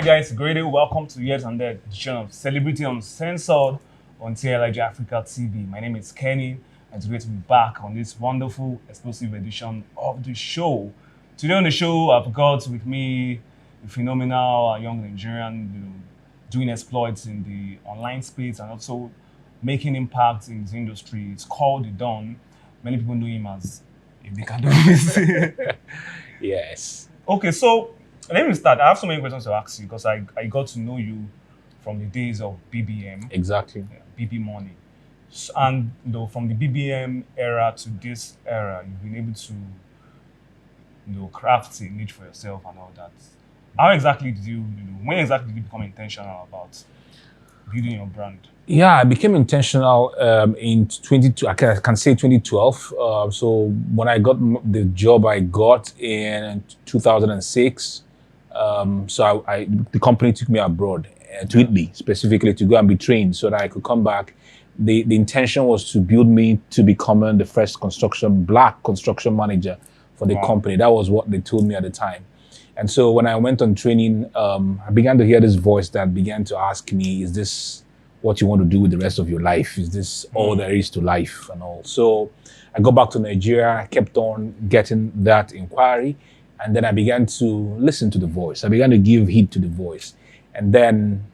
guys, great day. Welcome to yet another edition of Celebrity Uncensored on TLIG Africa TV. My name is Kenny, and it's great to be back on this wonderful, exclusive edition of the show. Today on the show, I've got with me a phenomenal young Nigerian, doing exploits in the online space and also making impact in this industry. It's called The Don. Many people know him as Emeka. Yes. Okay, so let me start. I have so many questions to ask you because I got to know you from the days of BBM. Exactly. BB Money. And from the BBM era to this era, you've been able to craft a niche for yourself and all that. How exactly did when exactly did you become intentional about building your brand? Yeah, I became intentional in 22. I can say 2012. So when I got the job I got in 2006, so the company took me abroad to Italy specifically to go and be trained so that I could come back. The intention was to build me to becoming the first black construction manager for the company. That was what they told me at the time. And so when I went on training, I began to hear this voice that began to ask me, is this what you want to do with the rest of your life? Is this all there is to life and all? So I got back to Nigeria, I kept on getting that inquiry, and then I began to listen to the voice. I began to give heed to the voice. And then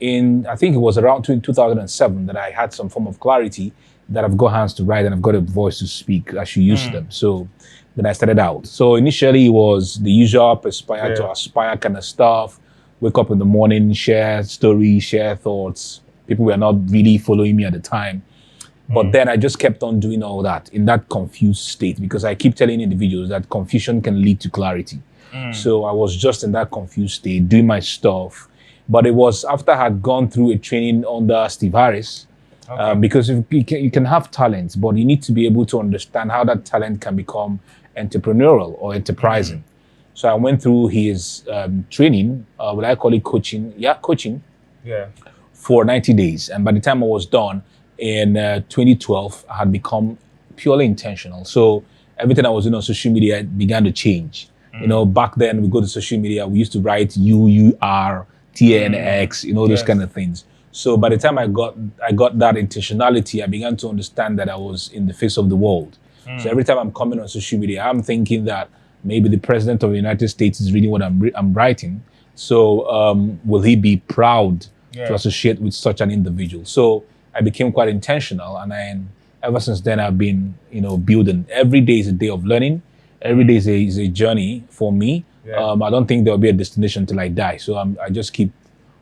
I think it was around 2007 that I had some form of clarity that I've got hands to write and I've got a voice to speak. I should use them. So then I started out. So initially it was the usual aspire to aspire kind of stuff. Wake up in the morning, share stories, share thoughts. People were not really following me at the time. But then I just kept on doing all that in that confused state because I keep telling individuals that confusion can lead to clarity. So I was just in that confused state, doing my stuff. But it was after I had gone through a training under Steve Harris, because you can have talents, but you need to be able to understand how that talent can become entrepreneurial or enterprising. So I went through his training, what I call it coaching. Yeah, coaching. Yeah. For 90 days. And by the time I was done in 2012, I had become purely intentional. So everything I was doing on social media began to change. Back then we go to social media, we used to write UUR, TNX, those kind of things. So by the time I got that intentionality, I began to understand that I was in the face of the world. So every time I'm coming on social media, I'm thinking that maybe the president of the United States is reading what I'm writing. So will he be proud to associate with such an individual? So I became quite intentional, and ever since then I've been, building. Every day is a day of learning. Every day is a journey for me. I don't think there'll be a destination till I die. So I just keep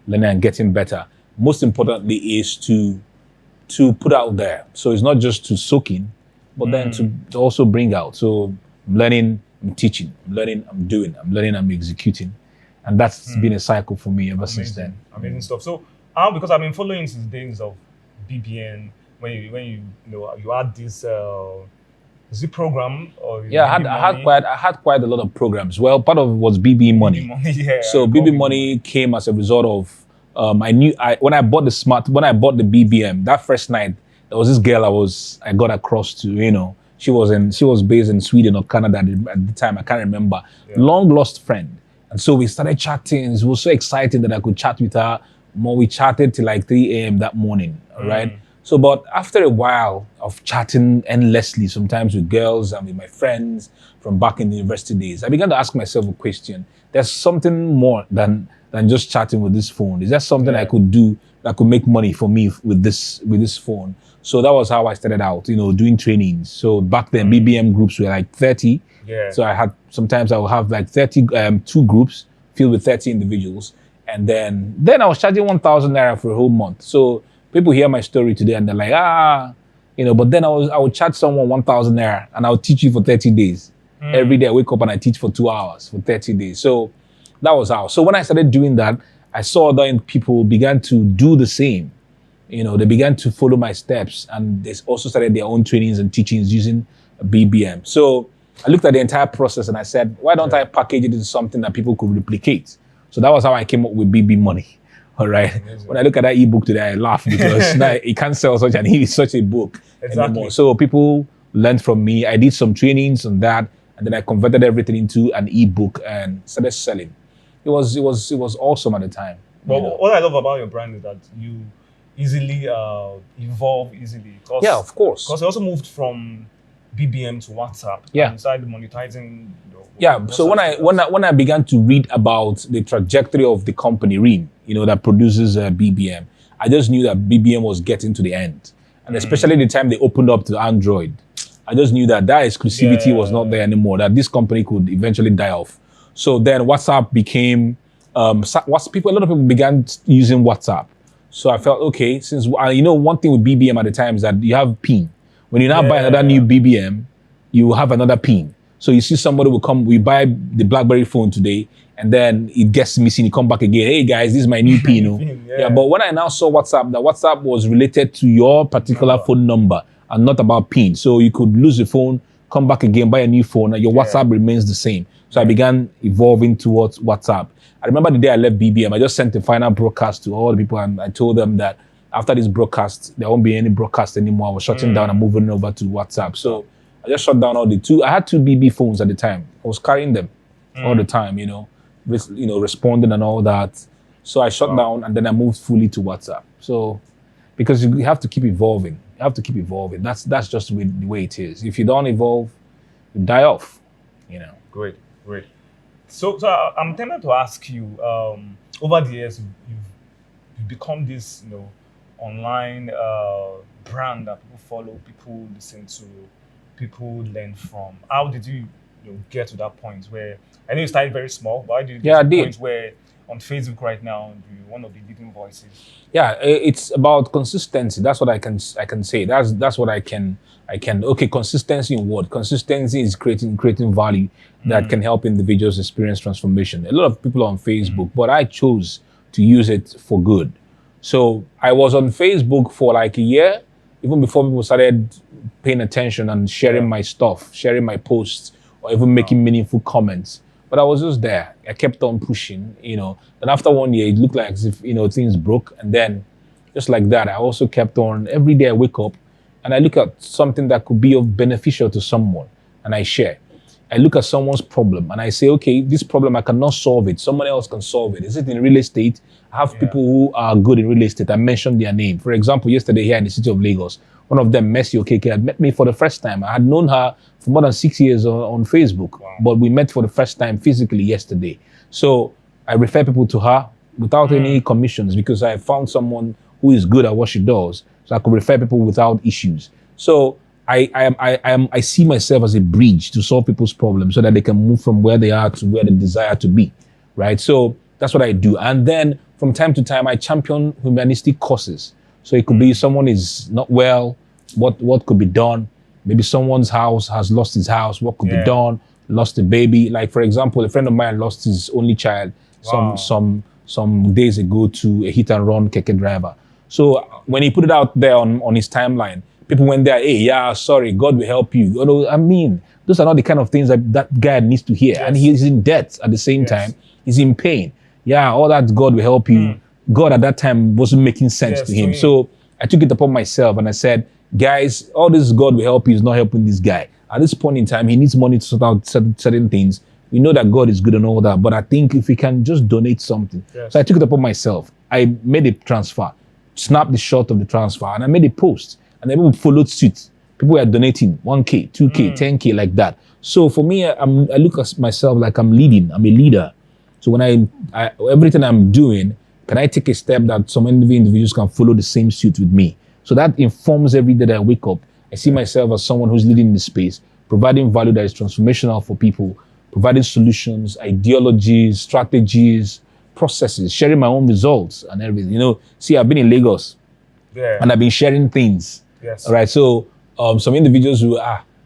learning and getting better. Most importantly is to put out there. So it's not just to soak in, but then to also bring out. So I'm learning, I'm teaching, I'm learning, I'm doing, I'm learning, I'm executing. And that's been a cycle for me ever since then. Amazing stuff. So, because I've been following since the days of BBN, when you had this is it program or I had quite a lot of programs. Well, part of it was BB Money. So BB Money came as a result of when I bought the BBM that first night, there was this girl I got across to. She was based in Sweden or Canada at the time. I can't remember. Long lost friend. And so we started chatting. It was so exciting that I could chat with her more. We chatted till like 3 a.m. that morning, right? So, but after a while of chatting endlessly, sometimes with girls and with my friends from back in the university days, I began to ask myself a question. There's something more than just chatting with this phone. Is there something I could do that could make money for me with this phone? So that was how I started out, doing trainings. So back then, BBM groups were like 30. So sometimes I would have like 32 groups filled with 30 individuals. And then I was charging 1,000 naira for a whole month. So people hear my story today and they're like, but then I would charge someone 1,000 naira and I would teach you for 30 days. Every day I wake up and I teach for 2 hours for 30 days. So that was how. So when I started doing that, I saw that people began to do the same. They began to follow my steps, and they also started their own trainings and teachings using BBM. So I looked at the entire process and I said, why don't I package it into something that people could replicate? So that was how I came up with BB Money. All right. Amazing. When I look at that ebook today, I laugh because now you can't sell such a book anymore. So people learned from me. I did some trainings on that, and then I converted everything into an ebook and started selling. it was awesome at the time. But what I love about your brand is that you easily evolve easily. Yeah, of course. Because you also moved from BBM to WhatsApp. Yeah. And started monetizing. Yeah. So when I began to read about the trajectory of the company REAM, that produces BBM, I just knew that BBM was getting to the end, and especially the time they opened up to Android, I just knew that exclusivity was not there anymore. That this company could eventually die off. So then WhatsApp became a lot of people began using WhatsApp. So I felt, okay, since one thing with BBM at the time is that you have PIN. When you now buy another new BBM, you have another PIN. So you see somebody will come, we buy the BlackBerry phone today, and then it gets missing, you come back again. Hey guys, this is my new PIN. Yeah, but when I now saw WhatsApp, that WhatsApp was related to your particular phone number and not about PIN. So you could lose the phone, come back again, buy a new phone, and your WhatsApp remains the same. So I began evolving towards WhatsApp. I remember the day I left BBM, I just sent a final broadcast to all the people, and I told them that after this broadcast, there won't be any broadcast anymore. I was shutting down and moving over to WhatsApp. So I just shut down all the two. I had two BB phones at the time. I was carrying them all the time, responding and all that. So I shut down and then I moved fully to WhatsApp. So because you have to keep evolving. You have to keep evolving. That's just the way it is. If you don't evolve, you die off. Great. So I'm tempted to ask you, over the years, you've become this, online brand that people follow, people listen to, people learn from. How did you, get to that point where, I know you started very small, but how did you get to the point where on Facebook right now, you're one of the leading voices? Yeah, it's about consistency. That's what I can say. That's what I can. Okay, consistency in what? Consistency is creating value that can help individuals experience transformation. A lot of people are on Facebook, but I chose to use it for good. So I was on Facebook for like a year, even before people started paying attention and sharing my stuff, sharing my posts, or even making meaningful comments. But I was just there. I kept on pushing, Then after 1 year, it looked like as if, things broke. And then just like that, I also kept on. Every day I wake up and I look at something that could be of beneficial to someone and I share. I look at someone's problem and I say, okay, this problem, I cannot solve it. Someone else can solve it. Is it in real estate? I have people who are good in real estate. I mentioned their name. For example, yesterday here in the city of Lagos, one of them, Messi Okeke, had met me for the first time. I had known her for more than 6 years on Facebook, but we met for the first time physically yesterday. So I refer people to her without any commissions because I found someone who is good at what she does. So I could refer people without issues. So I see myself as a bridge to solve people's problems so that they can move from where they are to where they desire to be, right? So that's what I do. And then from time to time, I champion humanistic causes. So it could be someone is not well, what could be done? Maybe someone's house has lost his house, what could be done? Lost a baby. Like for example, a friend of mine lost his only child some days ago to a hit and run keke driver. So when he put it out there on his timeline, people went there, hey, yeah, sorry, God will help you. Those are not the kind of things that guy needs to hear. And he's in debt at the same time. He's in pain. Yeah, all that God will help you. God at that time wasn't making sense to him. So I took it upon myself and I said, guys, all this God will help you is not helping this guy. At this point in time, he needs money to sort out certain things. We know that God is good and all that, but I think if we can just donate something. So I took it upon myself. I made a transfer, snapped the shot of the transfer, and I made a post. And then people followed suit. People were donating 1K, 2K, 10K, like that. So for me, I look at myself like I'm leading. I'm a leader. So when I everything I'm doing, can I take a step that some individuals can follow the same suit with me? So that informs every day that I wake up. I see myself as someone who's leading the space, providing value that is transformational for people, providing solutions, ideologies, strategies, processes, sharing my own results and everything. See, I've been in Lagos and I've been sharing things. All right. So some individuals who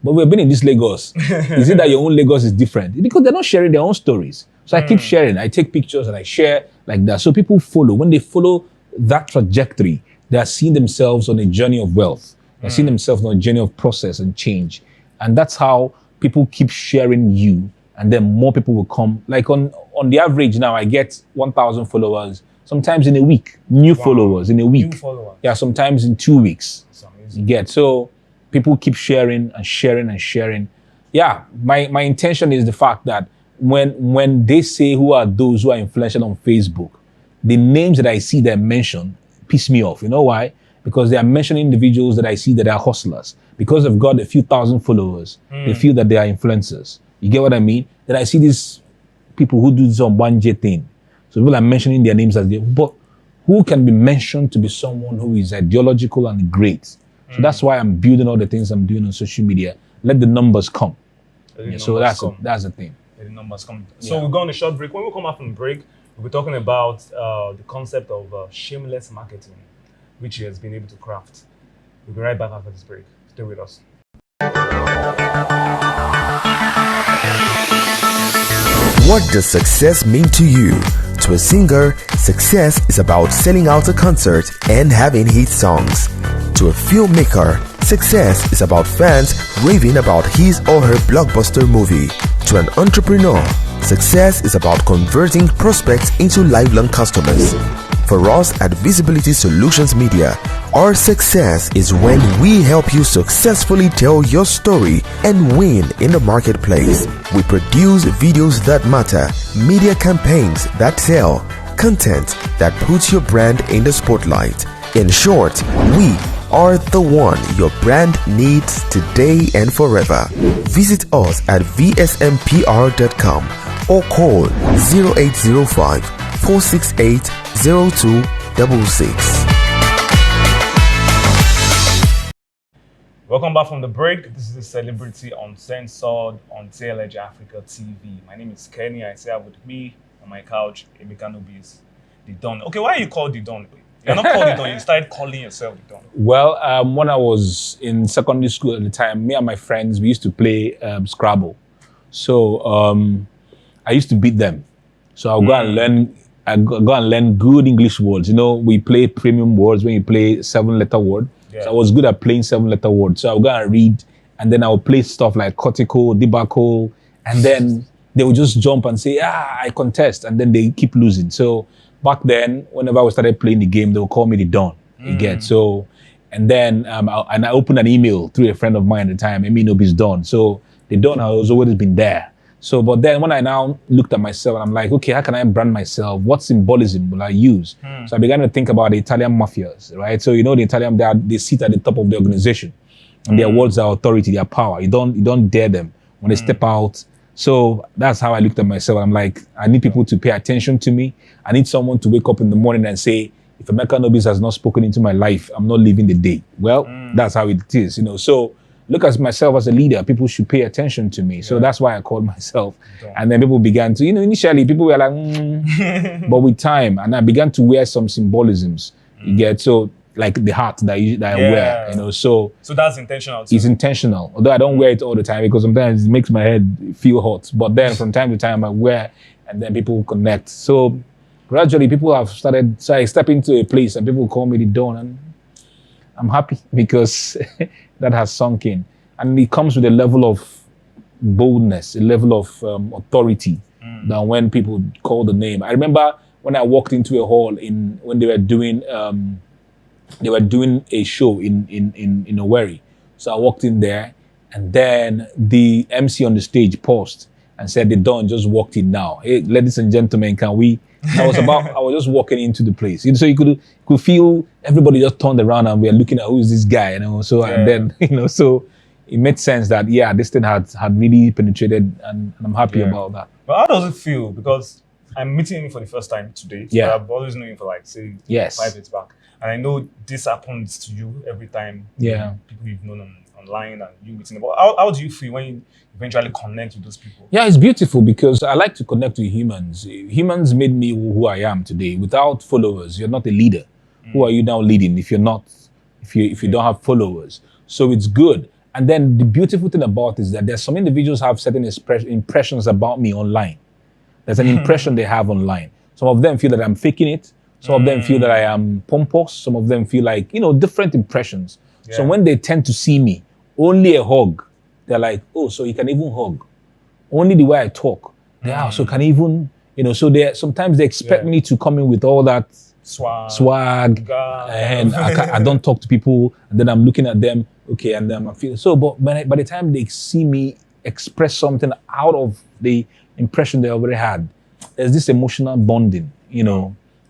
but we've been in this Lagos. Is it that your own Lagos is different? Because they're not sharing their own stories. So I keep sharing. I take pictures and I share like that. So people follow. When they follow that trajectory, they are seeing themselves on a journey of wealth. They're seeing themselves on a journey of process and change. And that's how people keep sharing you. And then more people will come. Like on the average now, I get 1,000 followers. Sometimes in a week. New followers in a week. New followers. Yeah, sometimes in 2 weeks. You get. So people keep sharing and sharing and sharing. Yeah, my intention is the fact that when they say who are those who are influential on Facebook, the names that I see that mention piss me off. You know why? Because they are mentioning individuals that I see that are hustlers. Because they've got a few thousand followers, they feel that they are influencers. You get what I mean? Then I see these people who do some 1J thing. So people are mentioning their names as they, but who can be mentioned to be someone who is ideological and great? So that's why I'm building all the things I'm doing on social media. Let the numbers come. So that's the thing. Let the numbers come. So we'll go on a short break. When we come back from the break, we'll be talking about the concept of shameless marketing, which he has been able to craft. We'll be right back after this break. Stay with us. What does success mean to you? To a singer, success is about selling out a concert and having hit songs. To a filmmaker, success is about fans raving about his or her blockbuster movie. To an entrepreneur, success is about converting prospects into lifelong customers. For us at Visibility Solutions Media, our success is when we help you successfully tell your story and win in the marketplace. We produce videos that matter, media campaigns that sell, content that puts your brand in the spotlight. In short, we are the one your brand needs today and forever. Visit us at vsmpr.com or call 0805 468 0266. Welcome back from the break. This is the Celebrity Uncensored on TLEdge Africa TV. My name is Kenny. I have with me on my couch Emeka Nobis, the Don. Okay, why are you called the Don? You're not called the Don. You started calling yourself the Don. Well, when I was in secondary school at the time, me and my friends, we used to play Scrabble. So I used to beat them. So I'll go and learn. I go and learn good English words. You know, we play premium words when you play 7-letter word. Yeah. So I was good at playing 7-letter words. So I'll go and read, and then I'll play stuff like cortical, debacle, and then they would just jump and say, I contest, and then they keep losing. So back then, whenever I started playing the game, they would call me the Don. You get so, and then I opened an email through a friend of mine at the time, Nobis Don. So the Don has always been there. So, but then when I now looked at myself, I'm like, okay, how can I brand myself? What symbolism will I use? So I began to think about the Italian mafias, right? So you know the Italian, they sit at the top of the organization, and their words are authority, their power. You don't dare them when they step out. So that's how I looked at myself. I'm like, I need people to pay attention to me. I need someone to wake up in the morning and say, if Emeka Nobis has not spoken into my life, I'm not living the day. Well, that's how it is, you know. So look at myself as a leader. People should pay attention to me. So that's why I called myself. And then people began to, initially people were like, but with time, and I began to wear some symbolisms. You get, so like the hat that I wear, so that's intentional too. It's intentional. Although I don't wear it all the time because sometimes it makes my head feel hot. But then from time to time I wear, and then people connect. So gradually people have started, so I step into a place and people call me the Don, and I'm happy because that has sunk in. And it comes with a level of boldness, a level of authority than when people call the name. I remember when I walked into a hall when they were doing a show in Owerri. So I walked in there, and then the MC on the stage paused and said, the Don just walked in now. Hey, ladies and gentlemen, can we? I was just walking into the place. So you could feel everybody just turned around and we are looking at who is this guy, So and then, so it made sense that this thing had really penetrated, and I'm happy about that. But how does it feel? Because I'm meeting him for the first time today. Yeah. But I've always known him for 5 years back. And I know this happens to you every time. Yeah. People you've known online and you meeting them. How do you feel when you eventually connect with those people? Yeah, it's beautiful because I like to connect with humans. Humans made me who I am today. Without followers, you're not a leader. Who are you now leading if you don't have followers? So it's good. And then the beautiful thing about it is that there's some individuals have certain impressions about me online. There's an impression they have online. Some of them feel that I'm faking it. Some of them feel that I am pompous. Some of them feel like, different impressions. Yeah. So when they tend to see me, only a hug, they're like, oh, so you can even hug. Only the way I talk. So can even, so sometimes they expect me to come in with all that swag and I don't talk to people, and then I'm looking at them, and then I feel so. But by the time they see me express something out of the impression they already had. There's this emotional bonding,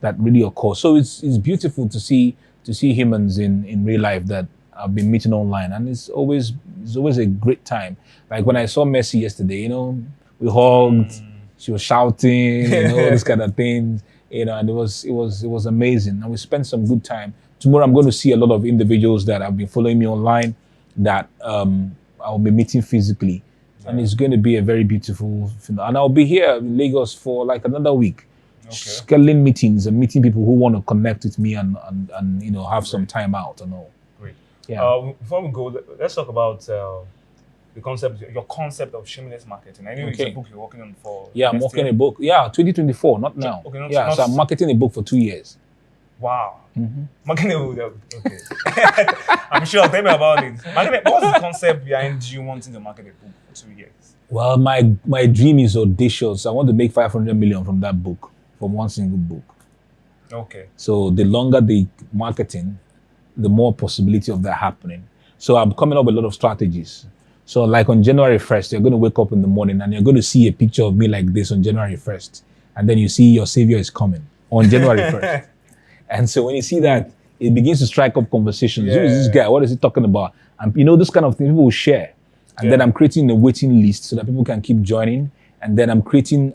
that really occurs. So it's beautiful to see humans in real life that I've been meeting online, and it's always a great time. Like when I saw Messi yesterday, we hugged, she was shouting, all these kind of things, and it was amazing, and we spent some good time. Tomorrow I'm going to see a lot of individuals that have been following me online that I'll be meeting physically. And it's going to be a very beautiful film. And I'll be here in Lagos for like another week, scheduling meetings and meeting people who want to connect with me and have some time out and all. Great. Yeah. Before we go, let's talk about your concept of shameless marketing. I know it's a book you're working on for. Yeah, I'm working a book. Yeah, 2024, not now. Okay, so I'm marketing a book for 2 years. Wow. Marketing a book. Okay. I'm sure. Tell me about it. What's the concept behind you wanting to market a book for 2 years? Well, my dream is audacious. I want to make 500 million from that book, from one single book. Okay. So the longer the marketing, the more possibility of that happening. So I'm coming up with a lot of strategies. So like on January 1st, you're going to wake up in the morning and you're going to see a picture of me like this on January 1st. And then you see your savior is coming on January 1st. And so when you see that, it begins to strike up conversations. Who is this guy? What is he talking about? And this kind of thing people will share. And then I'm creating a waiting list so that people can keep joining. And then I'm creating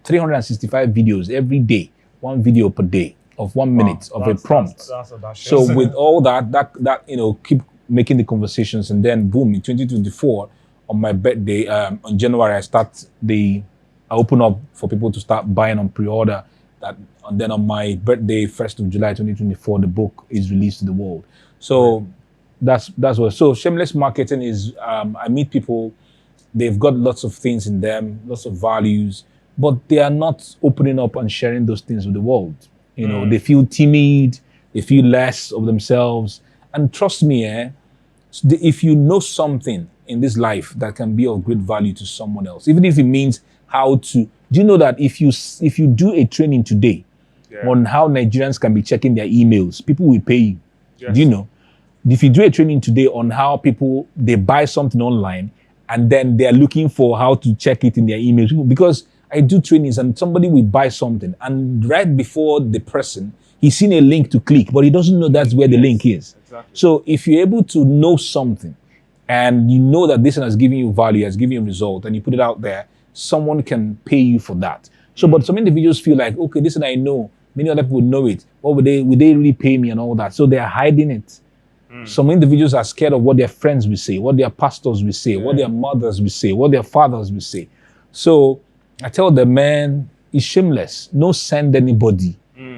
365 videos every day, 1 video per day of 1 minute of a prompt. So with all that keep making the conversations, and then boom, in 2024 on my birthday, on January, I open up for people to start buying on pre-order. And then on my birthday, 1st of July 2024, the book is released to the world. So that's what. So shameless marketing is I meet people, they've got lots of things in them, lots of values, but they are not opening up and sharing those things with the world. They feel timid, they feel less of themselves. And trust me, if you know something in this life that can be of great value to someone else, even if it means how to, do you know that if you do a training today on how Nigerians can be checking their emails, people will pay you. Yes. Do you know? If you do a training today on how people, they buy something online and then they're looking for how to check it in their emails, because I do trainings and somebody will buy something and right before the person, he's seen a link to click, but he doesn't know that's where the link is. Exactly. So if you're able to know something and you know that this one has given you value, has given you a result, and you put it out there, someone can pay you for that. So, but some individuals feel like, okay, this one I know, many other people know it. What would they really pay me and all that? So they are hiding it. Some individuals are scared of what their friends will say, what their pastors will say, what their mothers will say, what their fathers will say. So I tell them, man, it's shameless. No send anybody.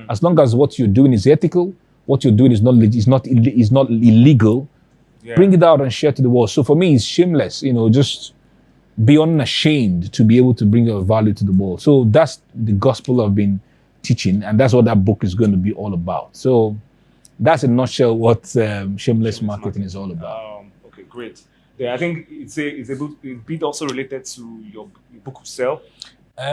As long as what you're doing is ethical, what you're doing is not illegal, bring it out and share to the world. So for me, it's shameless. Just be unashamed to be able to bring your value to the world. So that's the gospel I've been teaching, and that's what that book is going to be all about. So that's in a nutshell what shameless marketing is all about. Okay, great. Yeah, I think it's a bit also related to your book will sell.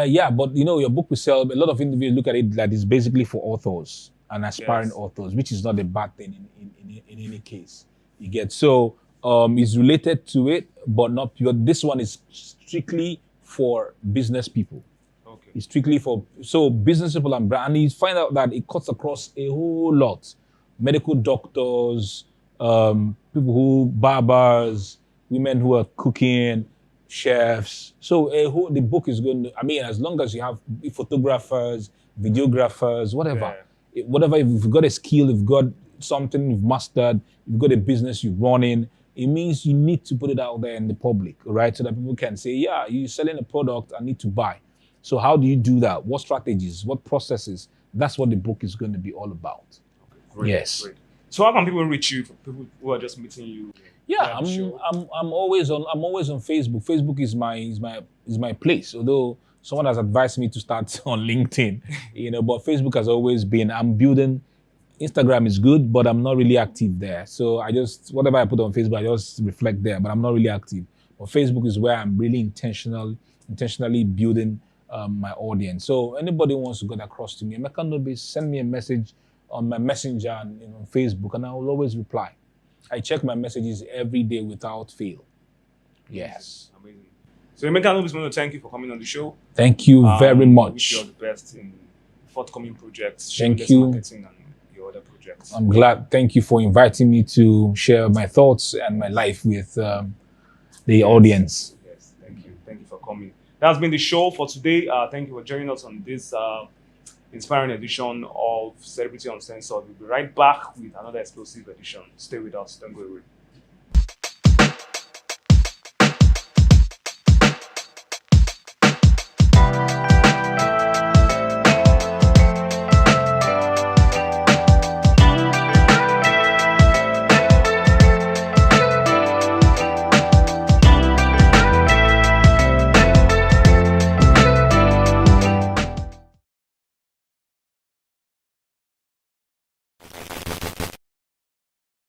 Yeah, but your book will sell. A lot of individuals look at it that it's basically for authors and aspiring authors, which is not a bad thing in any case. You get so it's related to it, but not pure. This one is strictly for business people. Okay. It's strictly for business people and brand. And you find out that it cuts across a whole lot. Medical doctors, people who barbers, women who are cooking, chefs. So the book is going to, as long as you have photographers, videographers, whatever. Whatever, if you've got a skill, if you've got something you've mastered, you've got a business you're running, it means you need to put it out there in the public, right? So that people can say, yeah, you're selling a product, I need to buy. So how do you do that? What strategies? What processes? That's what the book is going to be all about. Okay, great, yes. Great. So how can people reach you? For people who are just meeting you? Yeah, I'm always on Facebook. Facebook is my place. Although someone has advised me to start on LinkedIn, but Facebook has always been. I'm building. Instagram is good, but I'm not really active there. So whatever I put on Facebook, I just reflect there, but I'm not really active. But Facebook is where I'm really intentionally building my audience. So anybody who wants to get across to me, Emeka Nobis, send me a message on my messenger and on Facebook, and I will always reply. I check my messages every day without fail. Yes. Amazing. So Emeka, Nobis, want to thank you for coming on the show. Thank you very I wish you all much. the best in forthcoming projects, Thank shameless you. marketing, and your other projects. I'm glad. Thank you for inviting me to share my thoughts and my life with the audience. Yes, thank you. Thank you for coming. That's been the show for today. Thank you for joining us on this inspiring edition of Celebrity Uncensored. We'll be right back with another explosive edition. Stay with us. Don't go away.